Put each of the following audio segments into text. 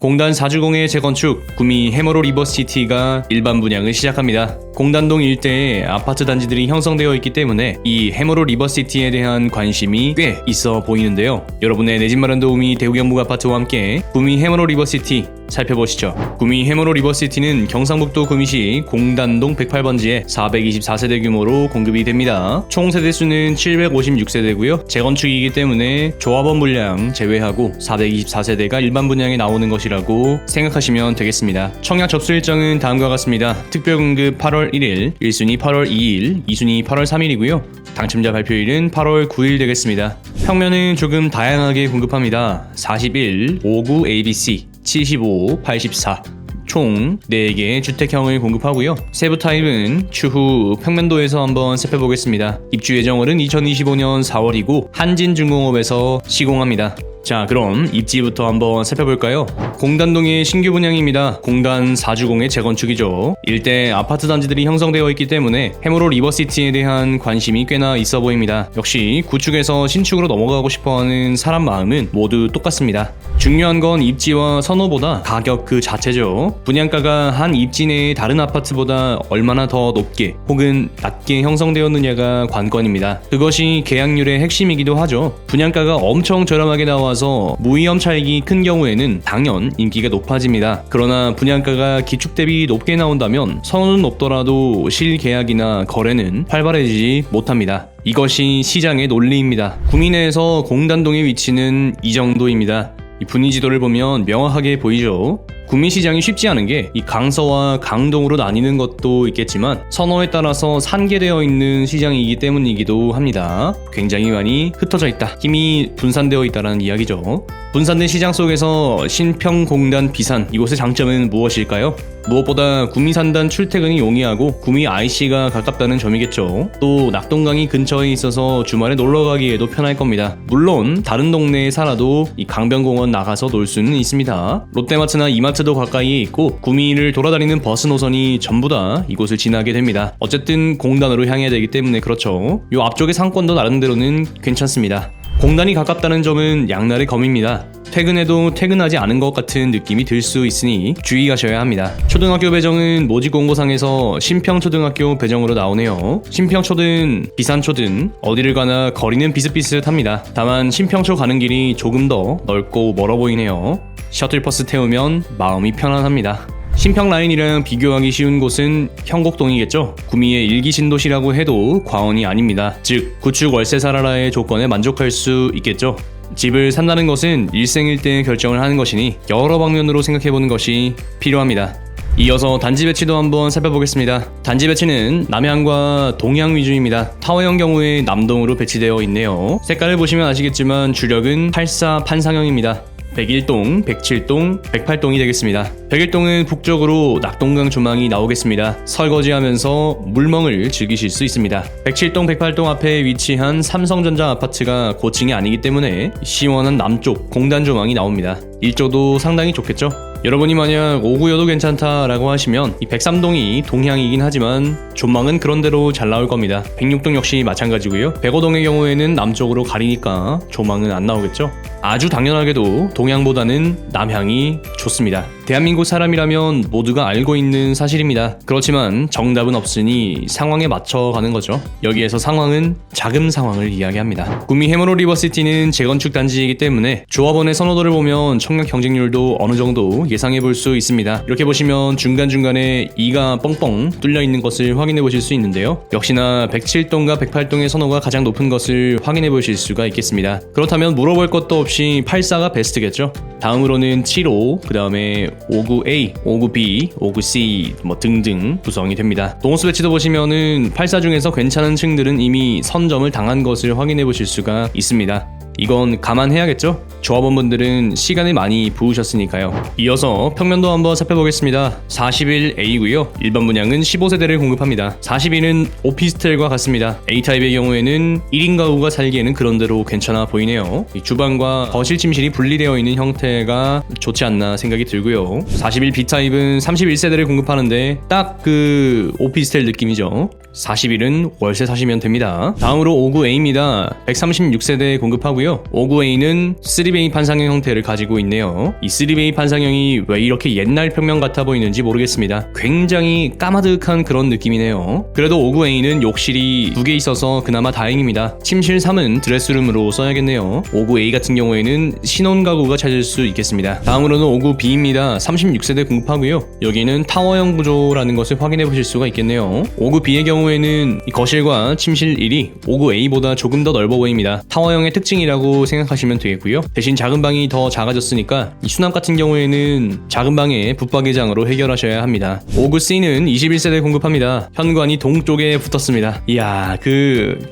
공단 4주공의 재건축, 구미 해머로 리버시티가 일반 분양을 시작합니다. 공단동 일대에 아파트 단지들이 형성되어 있기 때문에 이 해머로 리버시티에 대한 관심이 꽤 있어 보이는데요. 여러분의 내 집 마련 도우미 대우경북 아파트와 함께 구미 해머로 리버시티 살펴보시죠. 구미 해머로 리버시티는 경상북도 구미시 공단동 108번지에 424세대 규모로 공급이 됩니다. 총 세대수는 756세대고요. 재건축이기 때문에 조합원 물량 제외하고 424세대가 일반 분양에 나오는 것이라고 생각하시면 되겠습니다. 청약 접수 일정은 다음과 같습니다. 특별공급 8월 1일, 1순위 8월 2일, 2순위 8월 3일이고요. 당첨자 발표일은 8월 9일 되겠습니다. 평면은 조금 다양하게 공급합니다. 41, 59 ABC, 75, 84 총 4개의 주택형을 공급하고요. 세부 타입은 추후 평면도에서 한번 살펴보겠습니다. 입주 예정월은 2025년 4월이고 한진중공업에서 시공합니다. 자, 그럼 입지부터 한번 살펴볼까요? 공단동의 신규 분양입니다. 공단 4주공의 재건축이죠. 일대 아파트 단지들이 형성되어 있기 때문에 해머로 리버시티에 대한 관심이 꽤나 있어 보입니다. 역시 구축에서 신축으로 넘어가고 싶어하는 사람 마음은 모두 똑같습니다. 중요한 건 입지와 선호보다 가격 그 자체죠. 분양가가 한 입지 내의 다른 아파트보다 얼마나 더 높게 혹은 낮게 형성되었느냐가 관건입니다. 그것이 계약률의 핵심이기도 하죠. 분양가가 엄청 저렴하게 나와서 무위험 차익이 큰 경우에는 당연 인기가 높아집니다. 그러나 분양가가 기축 대비 높게 나온다면 선호는 높더라도 실계약이나 거래는 활발해지지 못합니다. 이것이 시장의 논리입니다. 구미 내에서 공단동의 위치는 이 정도입니다. 이 분위 지도를 보면 명확하게 보이죠. 구미 시장이 쉽지 않은 게 이 강서와 강동으로 나뉘는 것도 있겠지만 선호에 따라서 산계되어 있는 시장이기 때문이기도 합니다. 굉장히 많이 흩어져 있다, 힘이 분산되어 있다는 이야기죠. 분산된 시장 속에서 신평공단 비산, 이곳의 장점은 무엇일까요? 무엇보다 구미 산단 출퇴근이 용이하고 구미 IC가 가깝다는 점이겠죠. 또 낙동강이 근처에 있어서 주말에 놀러가기에도 편할 겁니다. 물론 다른 동네에 살아도 이 강변공원 나가서 놀 수는 있습니다. 롯데마트나 이마트도 가까이에 있고 구미를 돌아다니는 버스 노선이 전부 다 이곳을 지나게 됩니다. 어쨌든 공단으로 향해야 되기 때문에 그렇죠. 요 앞쪽의 상권도 나름대로는 괜찮습니다. 공단이 가깝다는 점은 양날의 검입니다. 퇴근해도 퇴근하지 않은 것 같은 느낌이 들 수 있으니 주의하셔야 합니다. 초등학교 배정은 모집 공고상에서 신평초등학교 배정으로 나오네요. 신평초든 비산초든 어디를 가나 거리는 비슷비슷합니다. 다만 신평초 가는 길이 조금 더 넓고 멀어 보이네요. 셔틀버스 태우면 마음이 편안합니다. 신평라인이랑 비교하기 쉬운 곳은 형곡동이겠죠. 구미의 일기 신도시라고 해도 과언이 아닙니다. 즉 구축 월세 살아라의 조건에 만족할 수 있겠죠. 집을 산다는 것은 일생일대의 결정을 하는 것이니 여러 방면으로 생각해보는 것이 필요합니다. 이어서 단지 배치도 한번 살펴보겠습니다. 단지 배치는 남향과 동향 위주입니다. 타워형 경우에 남동으로 배치되어 있네요. 색깔을 보시면 아시겠지만 주력은 84 판상형입니다. 101동, 107동, 108동이 되겠습니다. 101동은 북쪽으로 낙동강 조망이 나오겠습니다. 설거지하면서 물멍을 즐기실 수 있습니다. 107동, 108동 앞에 위치한 삼성전자 아파트가 고층이 아니기 때문에 시원한 남쪽 공단 조망이 나옵니다. 일조도 상당히 좋겠죠? 여러분이 만약 5구여도 괜찮다라고 하시면 이 103동이 동향이긴 하지만 조망은 그런대로 잘 나올 겁니다. 106동 역시 마찬가지고요. 105동의 경우에는 남쪽으로 가리니까 조망은 안 나오겠죠? 아주 당연하게도 동향보다는 남향이 좋습니다. 대한민국 사람이라면 모두가 알고 있는 사실입니다. 그렇지만 정답은 없으니 상황에 맞춰가는 거죠. 여기에서 상황은 자금 상황을 이야기합니다. 구미 해머로 리버시티는 재건축 단지이기 때문에 조합원의 선호도를 보면 청약 경쟁률도 어느 정도 예상해 볼 수 있습니다. 이렇게 보시면 중간중간에 이가 뻥뻥 뚫려 있는 것을 확인해 보실 수 있는데요. 역시나 107동과 108동의 선호가 가장 높은 것을 확인해 보실 수가 있겠습니다. 그렇다면 물어볼 것도 없이 84가 베스트겠죠. 다음으로는 75, 그 다음에 59A, 59B, 59C 뭐 등등 구성이 됩니다. 동호수 배치도 보시면은 84 중에서 괜찮은 층들은 이미 선점을 당한 것을 확인해 보실 수가 있습니다. 이건 감안해야겠죠? 조합원분들은 시간을 많이 부으셨으니까요. 이어서 평면도 한번 살펴보겠습니다. 41A고요. 일반 분양은 15세대를 공급합니다. 41은 오피스텔과 같습니다. A타입의 경우에는 1인 가구가 살기에는 그런대로 괜찮아 보이네요. 이 주방과 거실 침실이 분리되어 있는 형태가 좋지 않나 생각이 들고요. 41B타입은 31세대를 공급하는데 딱 그 오피스텔 느낌이죠. 40일은 월세 사시면 됩니다. 다음으로 59A입니다. 136세대 공급하고요. 59A는 3베이 판상형 형태를 가지고 있네요. 이 3베이 판상형이 왜 이렇게 옛날 평면 같아 보이는지 모르겠습니다. 굉장히 까마득한 그런 느낌이네요. 그래도 59A는 욕실이 2개 있어서 그나마 다행입니다. 침실 3은 드레스룸으로 써야겠네요. 59A 같은 경우에는 신혼가구가 찾을 수 있겠습니다. 다음으로는 59B입니다. 36세대 공급하고요. 여기는 타워형 구조라는 것을 확인해 보실 수가 있겠네요. 59B의 경우에는 거실과 침실 1이 59A보다 조금 더 넓어 보입니다. 타워형의 특징이라고 생각하시면 되겠고요. 대신 작은 방이 더 작아졌으니까 이 수납 같은 경우에는 작은 방에 붙박이장으로 해결하셔야 합니다. 59C는 21세대 공급합니다. 현관이 동쪽에 붙었습니다. 이야,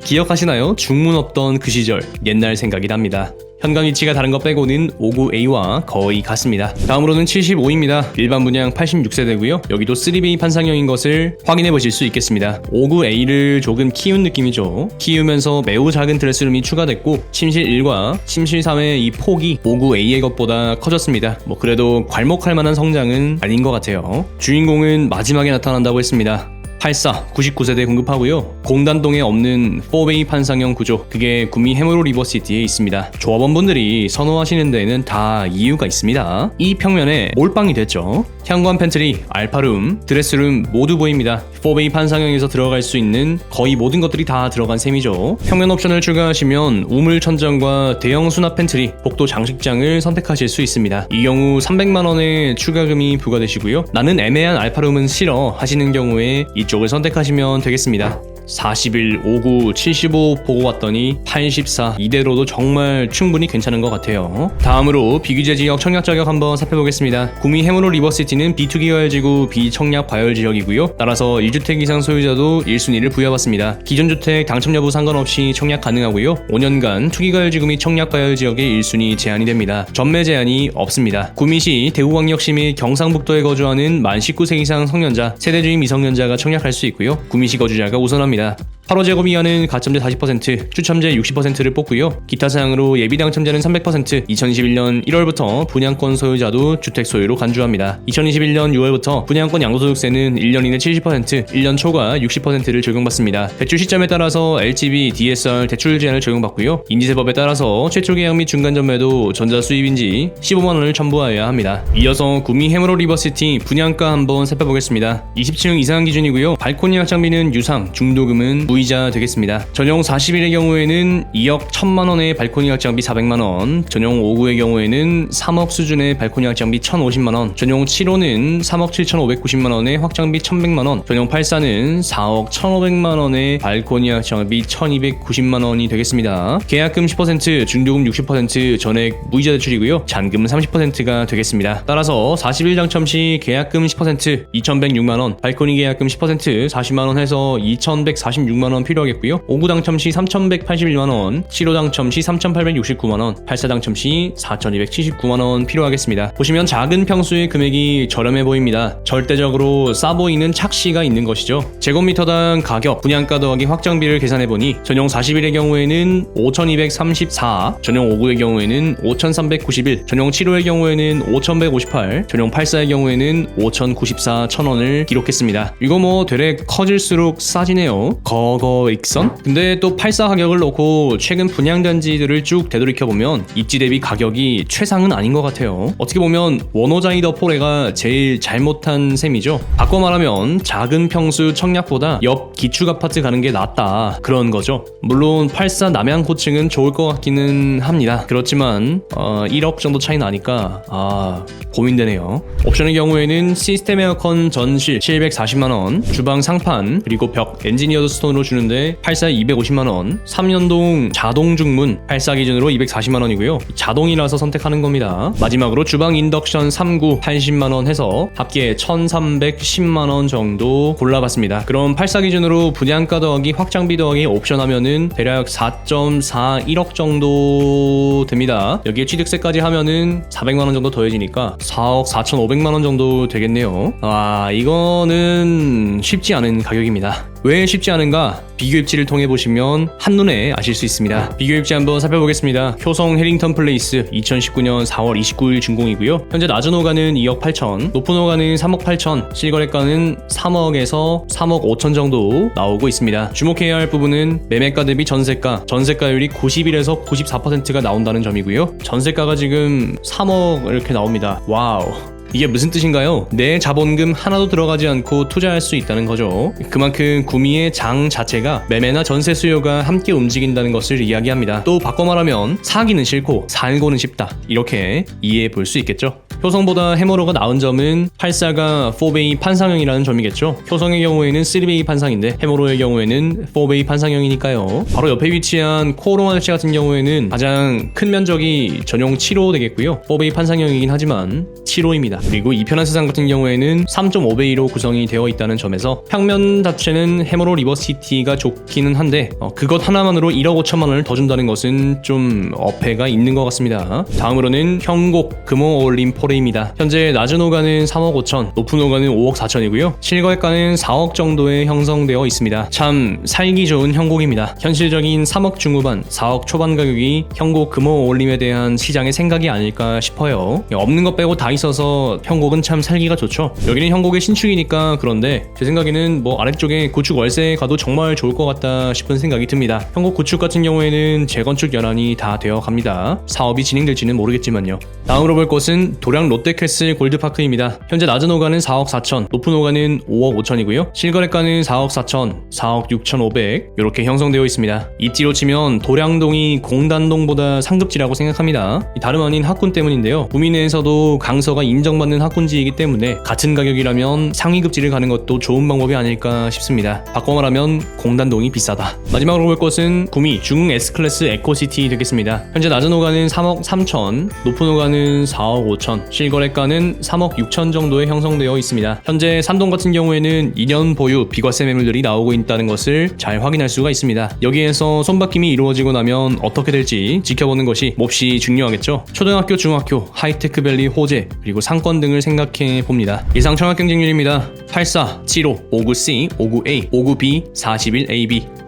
기억하시나요? 중문 없던 그 시절 옛날 생각이 납니다. 현관 위치가 다른 것 빼고는 59A와 거의 같습니다. 다음으로는 75입니다. 일반 분양 86세대고요. 여기도 3베이 판상형인 것을 확인해 보실 수 있겠습니다. 59A를 조금 키운 느낌이죠. 키우면서 매우 작은 드레스룸이 추가됐고 침실 1과 침실 3의 이 폭이 59A의 것보다 커졌습니다. 그래도 괄목할 만한 성장은 아닌 것 같아요. 주인공은 마지막에 나타난다고 했습니다. 84, 99세대 공급하고요. 공단동에 없는 4베이 판상형 구조, 그게 구미 해머로 리버시티에 있습니다. 조합원분들이 선호하시는 데에는 다 이유가 있습니다. 이 평면에 몰빵이 됐죠. 현관 팬트리, 알파룸, 드레스룸 모두 보입니다. 4베이 판상형에서 들어갈 수 있는 거의 모든 것들이 다 들어간 셈이죠. 평면 옵션을 추가하시면 우물 천장과 대형 수납 팬트리, 복도 장식장을 선택하실 수 있습니다. 이 경우 300만원의 추가금이 부과되시고요. 나는 애매한 알파룸은 싫어 하시는 경우에 이쪽을 선택하시면 되겠습니다. 41, 59, 75 보고 왔더니 84 이대로도 정말 충분히 괜찮은 것 같아요. 다음으로 비규제 지역 청약 자격 한번 살펴보겠습니다. 구미 해머로 리버시티는 B2 계열지구 비청약 과열 지역이고요. 따라서 1주택 이상 소유자도 1순위를 부여받습니다. 기존 주택 당첨 여부 상관없이 청약 가능하고요. 5년간 투기 과열지구 및 청약 과열 지역에 1순위 제한이 됩니다. 전매 제한이 없습니다. 구미시, 대구광역시 및 경상북도에 거주하는 만 19세 이상 성년자, 세대주의 미성년자가 청약할 수 있고요. 구미시 거주자가 우선합니다. 8호 제곱 이하는 가점제 40%, 추첨제 60%를 뽑고요. 기타 사항으로 예비 당첨자는 300%, 2021년 1월부터 분양권 소유자도 주택 소유로 간주합니다. 2021년 6월부터 분양권 양도소득세는 1년 이내 70%, 1년 초과 60%를 적용받습니다. 대출 시점에 따라서 LTV, DSR 대출 제한을 적용받고요. 인지세법에 따라서 최초 계약 및 중간 전매도 전자수입인지 15만원을 첨부하여야 합니다. 이어서 구미 해머로 리버시티 분양가 한번 살펴보겠습니다. 20층 이상 기준이고요. 발코니 확장비는 유상, 중도금은 무이자 되겠습니다. 전용 40일의 경우에는 2억 1,000만원의 발코니 확장비 400만원, 전용 59의 경우에는 3억 수준의 발코니 확장비 1,050만원, 전용 7호는 3억 7,590만원의 확장비 1,100만원, 전용 84는 4억 1,500만원의 발코니 확장비 1,290만원이 되겠습니다. 계약금 10%, 중도금 60%, 전액 무이자 대출이고요. 잔금은 30%가 되겠습니다. 따라서 40일 당첨 시 계약금 10%, 2,106만원, 발코니 계약금 10%, 40만원 해서 2,146만원 필요하겠고요. 59 당첨 시 3,181만원, 7호 당첨 시 3,869만원, 84 당첨 시 4,279만원 필요하겠습니다. 보시면 작은 평수의 금액이 저렴해 보입니다. 절대적으로 싸 보이는 착시가 있는 것이죠. 제곱미터당 가격, 분양가 더하기 확장비를 계산해보니 전용 41의 경우에는 5,234, 전용 59의 경우에는 5,391, 전용 7호의 경우에는 5,158, 전용 84의 경우에는 5,094 천원을 기록했습니다. 이거 되레 커질수록 싸지네요. 거거익선? 근데 또 84 가격을 놓고 최근 분양단지들을 쭉 되돌이켜보면 입지 대비 가격이 최상은 아닌 것 같아요. 어떻게 보면 원호자이더 포레가 제일 잘못한 셈이죠. 바꿔 말하면 작은 평수 청약보다 옆 기축 아파트 가는 게 낫다, 그런 거죠. 물론 84 남양 고층은 좋을 것 같기는 합니다. 그렇지만 1억 정도 차이 나니까 고민되네요. 옵션의 경우에는 시스템 에어컨 전실 740만원, 주방 상판, 그리고 벽 엔지니어드 스톤으로 주는데 84에 250만원, 3연동 자동 중문 84 기준으로 240만원이고요. 자동이라서 선택하는 겁니다. 마지막으로 주방 인덕션 3구 80만원 해서 합계 1310만원 정도 골라봤습니다. 그럼 84 기준으로 분양가 더하기 확장비 더하기 옵션 하면은 대략 4.41억 정도 됩니다. 여기에 취득세까지 하면은 400만원 정도 더해지니까 4억 4,500만원 정도 되겠네요. 이거는 쉽지 않은 가격입니다. 왜 쉽지 않은가? 비교 입지를 통해 보시면 한눈에 아실 수 있습니다. 비교 입지 한번 살펴보겠습니다. 효성 해링턴 플레이스 2019년 4월 29일 준공이고요. 현재 낮은 호가는 2억 8천, 높은 호가는 3억 8천, 실거래가는 3억에서 3억 5천 정도 나오고 있습니다. 주목해야 할 부분은 매매가 대비 전세가율이 91에서 94%가 나온다는 점이고요. 전세가가 지금 3억 이렇게 나옵니다. 와우. 이게 무슨 뜻인가요? 내 자본금 하나도 들어가지 않고 투자할 수 있다는 거죠. 그만큼 구미의 장 자체가 매매나 전세 수요가 함께 움직인다는 것을 이야기합니다. 또 바꿔 말하면 사기는 싫고 살고는 쉽다, 이렇게 이해해 볼 수 있겠죠. 효성보다 해머로가 나은 점은 84가 4베이 판상형이라는 점이겠죠. 효성의 경우에는 3베이 판상인데 해머로의 경우에는 4베이 판상형이니까요. 바로 옆에 위치한 코오롱아저씨 같은 경우에는 가장 큰 면적이 전용 7호 되겠고요. 4베이 판상형이긴 하지만 7호입니다. 그리고 이편한 세상 같은 경우에는 3.5베이로 구성이 되어 있다는 점에서 평면 자체는 해머로 리버시티가 좋기는 한데 그것 하나만으로 1억 5천만 원을 더 준다는 것은 좀 어폐가 있는 것 같습니다. 다음으로는 형곡 금호 어울림 포레입니다. 현재 낮은 호가는 3억 5천, 높은 호가는 5억 4천이고요. 실거래가는 4억 정도에 형성되어 있습니다. 참 살기 좋은 형곡입니다. 현실적인 3억 중후반, 4억 초반 가격이 형곡 금호 어울림에 대한 시장의 생각이 아닐까 싶어요. 없는 것 빼고 다 있어서 형곡은 참 살기가 좋죠. 여기는 형곡의 신축이니까 그런데 제 생각에는 아래쪽에 구축 월세에 가도 정말 좋을 것 같다 싶은 생각이 듭니다. 형곡 구축 같은 경우에는 재건축 연한이 다 되어 갑니다. 사업이 진행될지는 모르겠지만요. 다음으로 볼 곳은 도량 롯데캐슬 골드파크입니다. 현재 낮은 호가는 4억 4천, 높은 호가는 5억 5천이고요. 실거래가는 4억 4천, 4억 6천 5백 이렇게 형성되어 있습니다. 입지로 치면 도량동이 공단동보다 상급지라고 생각합니다. 다름 아닌 학군 때문인데요. 구미 내에서도 강서가 인정받는 학군지이기 때문에 같은 가격이라면 상위급지를 가는 것도 좋은 방법이 아닐까 싶습니다. 바꿔 말하면 공단동이 비싸다. 마지막으로 볼 것은 구미 중흥 S클래스 에코시티 되겠습니다. 현재 낮은 호가는 3억 3천, 높은 호가는 4억 5천, 실거래가는 3억 6천 정도에 형성되어 있습니다. 현재 산동 같은 경우에는 2년 보유 비과세 매물들이 나오고 있다는 것을 잘 확인할 수가 있습니다. 여기에서 손바뀜이 이루어지고 나면 어떻게 될지 지켜보는 것이 몹시 중요하겠죠. 초등학교, 중학교, 하이테크밸리, 호재, 그리고 상권 등을 생각해 봅니다. 예상 청약 경쟁률입니다. 84, 75, 59C, 59A, 59B, 41AB.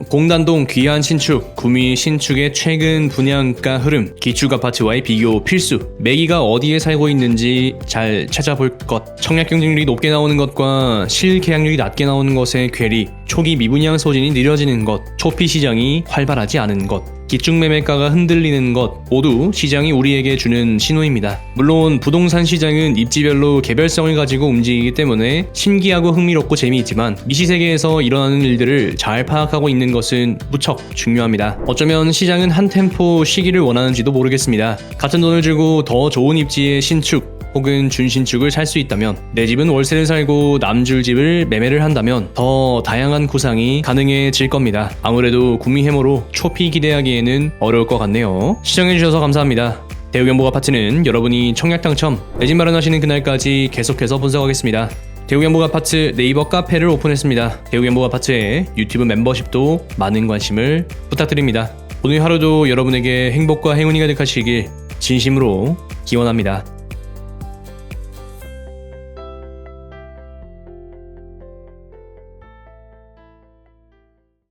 공단동 귀한 신축, 구미 신축의 최근 분양가 흐름, 기축 아파트와의 비교 필수, 매기가 어디에 살고 있는지 잘 찾아볼 것, 청약 경쟁률이 높게 나오는 것과 실계약률이 낮게 나오는 것의 괴리, 초기 미분양 소진이 느려지는 것, 초피 시장이 활발하지 않은 것, 기축 매매가가 흔들리는 것 모두 시장이 우리에게 주는 신호입니다. 물론 부동산 시장은 입지별로 개별성을 가지고 움직이기 때문에 신기하고 흥미롭고 재미있지만 미시세계에서 일어나는 일들을 잘 파악하고 있는 것은 무척 중요합니다. 어쩌면 시장은 한 템포 쉬기를 원하는지도 모르겠습니다. 같은 돈을 주고 더 좋은 입지의 신축 혹은 준신축을 살 수 있다면, 내 집은 월세를 살고 남줄 집을 매매를 한다면 더 다양한 구상이 가능해질 겁니다. 아무래도 구미 해머로 초피 기대하기에는 어려울 것 같네요. 시청해주셔서 감사합니다. 대우경북 아파트는 여러분이 청약 당첨, 내 집 마련하시는 그날까지 계속해서 분석하겠습니다. 대우경북 아파트 네이버 카페를 오픈했습니다. 대우경북 아파트의 유튜브 멤버십도 많은 관심을 부탁드립니다. 오늘 하루도 여러분에게 행복과 행운이 가득하시길 진심으로 기원합니다.